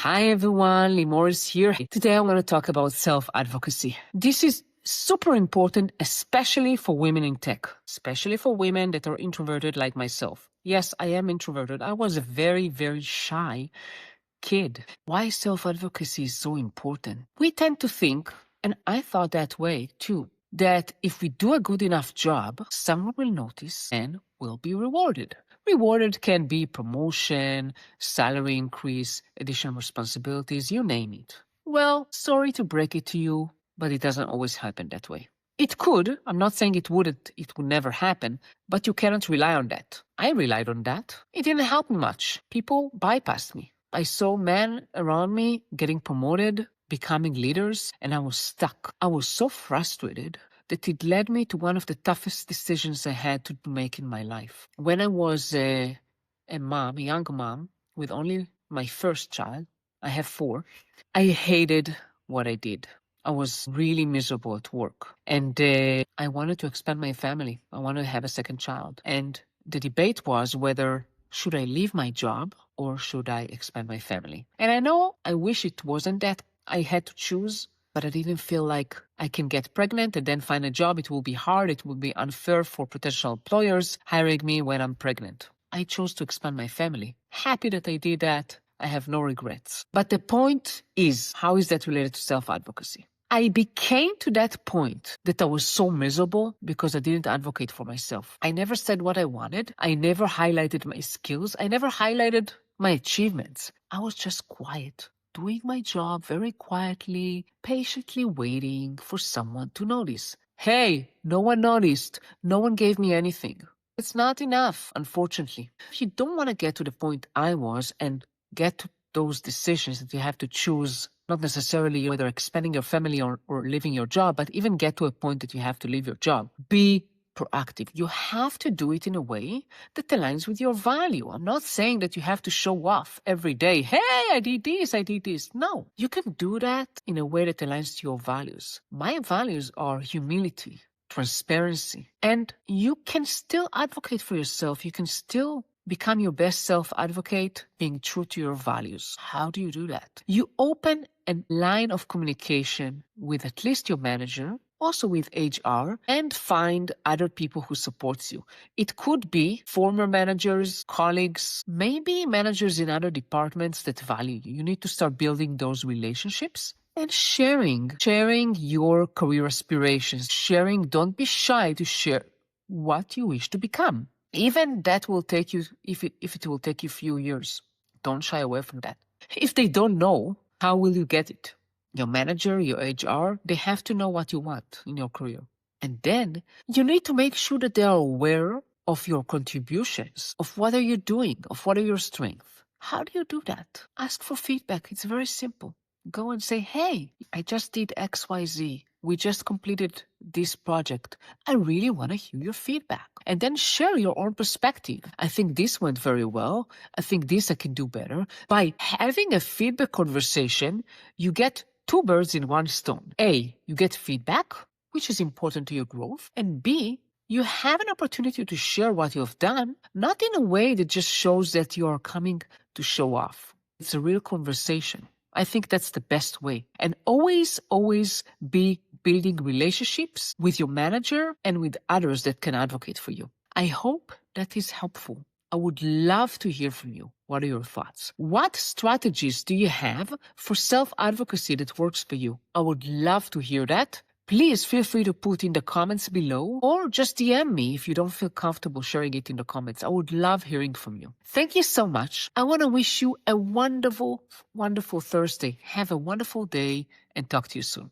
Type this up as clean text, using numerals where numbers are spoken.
Hi everyone, Limor is here. Today I want to talk about self-advocacy. This is super important, especially for women in tech, especially for women that are introverted like myself. Yes, I am introverted. I was a very, very shy kid. Why self-advocacy is so important? We tend to think, and I thought that way too, that if we do a good enough job, someone will notice and will be rewarded. Rewarded can be promotion, salary increase, additional responsibilities, you name it. Well, sorry to break it to you, but it doesn't always happen that way. It could, I'm not saying it would never happen, but you cannot rely on that. I relied on that. It didn't help me much. People bypassed me. I saw men around me getting promoted, becoming leaders, and I was stuck. I was so frustrated that it led me to one of the toughest decisions I had to make in my life. When I was a young mom, with only my first child, I have 4, I hated what I did. I was really miserable at work. And I wanted to expand my family. I wanted to have a second child. And the debate was whether should I leave my job or should I expand my family? And I know I wish it wasn't that I had to choose, but I didn't feel like I can get pregnant and then find a job. It will be hard. It will be unfair for potential employers hiring me when I'm pregnant. I chose to expand my family. Happy that I did that. I have no regrets. But the point is, how is that related to self-advocacy? I became to that point that I was so miserable because I didn't advocate for myself. I never said what I wanted. I never highlighted my skills. I never highlighted my achievements. I was just quiet, doing my job very quietly, patiently waiting for someone to notice. Hey, no one noticed. No one gave me anything. It's not enough, unfortunately. If you don't want to get to the point I was and get to those decisions that you have to choose, not necessarily whether expanding your family or leaving your job, but even get to a point that you have to leave your job, be proactive. You have to do it in a way that aligns with your value. I'm not saying that you have to show off every day. Hey, I did this. No, you can do that in a way that aligns to your values. My values are humility, transparency, and you can still advocate for yourself. You can still become your best self-advocate, being true to your values. How do you do that? You open a line of communication with at least your manager, also with HR, and find other people who support you. It could be former managers, colleagues, maybe managers in other departments that value you. You need to start building those relationships. And sharing your career aspirations. Don't be shy to share what you wish to become. Even that will take you, if it will take you a few years, don't shy away from that. If they don't know, how will you get it? Your manager, your HR, they have to know what you want in your career. And then you need to make sure that they are aware of your contributions, of what are you doing, of what are your strengths. How do you do that? Ask for feedback. It's very simple. Go and say, hey, I just did XYZ. We just completed this project. I really want to hear your feedback. And then share your own perspective. I think this went very well. I think this I can do better. By having a feedback conversation, you get 2 birds in 1 stone. A, you get feedback, which is important to your growth. And B, you have an opportunity to share what you have done, not in a way that just shows that you are coming to show off. It's a real conversation. I think that's the best way. And always be building relationships with your manager and with others that can advocate for you. I hope that is helpful. I would love to hear from you. What are your thoughts? What strategies do you have for self-advocacy that works for you? I would love to hear that. Please feel free to put in the comments below or just DM me if you don't feel comfortable sharing it in the comments. I would love hearing from you. Thank you so much. I want to wish you a wonderful, wonderful Thursday. Have a wonderful day and talk to you soon.